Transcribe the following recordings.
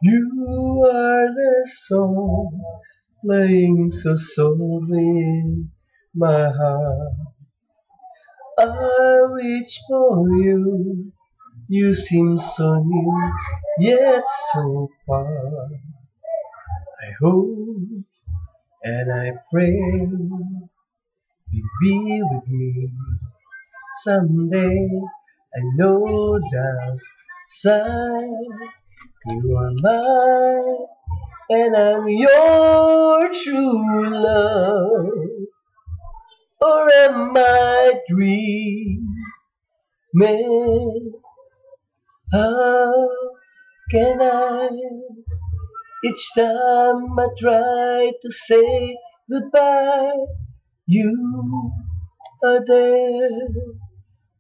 You are the song playing so softly in my heart. I reach for you. You seem so new, yet so far. I hope and I pray you'll be with me someday. I know that side you are mine, and I'm your true love. Or am I dreaming? How can I? Each time I try to say goodbye, you are there.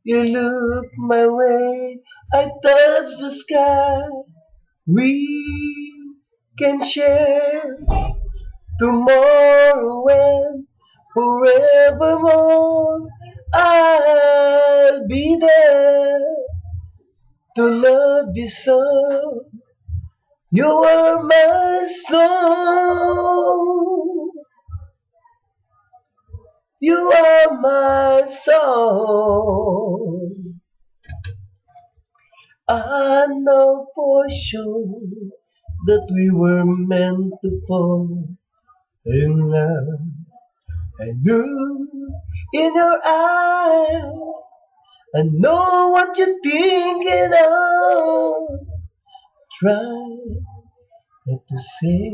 You look my way, I touch the sky. We can share tomorrow and forevermore. I'll be there to love you so. You are my soul. You are my soul. I know for sure that we were meant to fall in love. I look in your eyes. I know what you're thinking of. Try not to say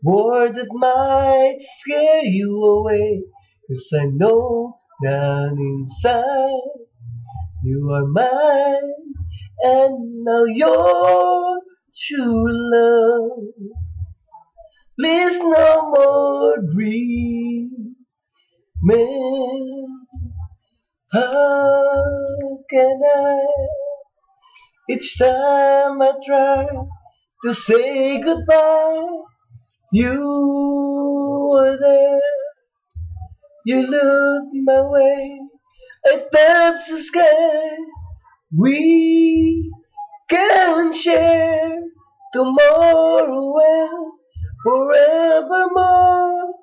words that might scare you away. 'Cause I know down inside you are mine, and now your true love. Please no more dreaming. How can I? Each time I try to say goodbye, you are there. You look my way, I touch the sky. We can share tomorrow and forevermore.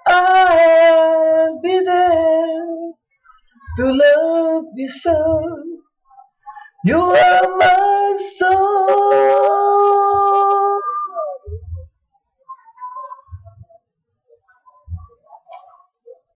I'll be there to love you so. You are my soul.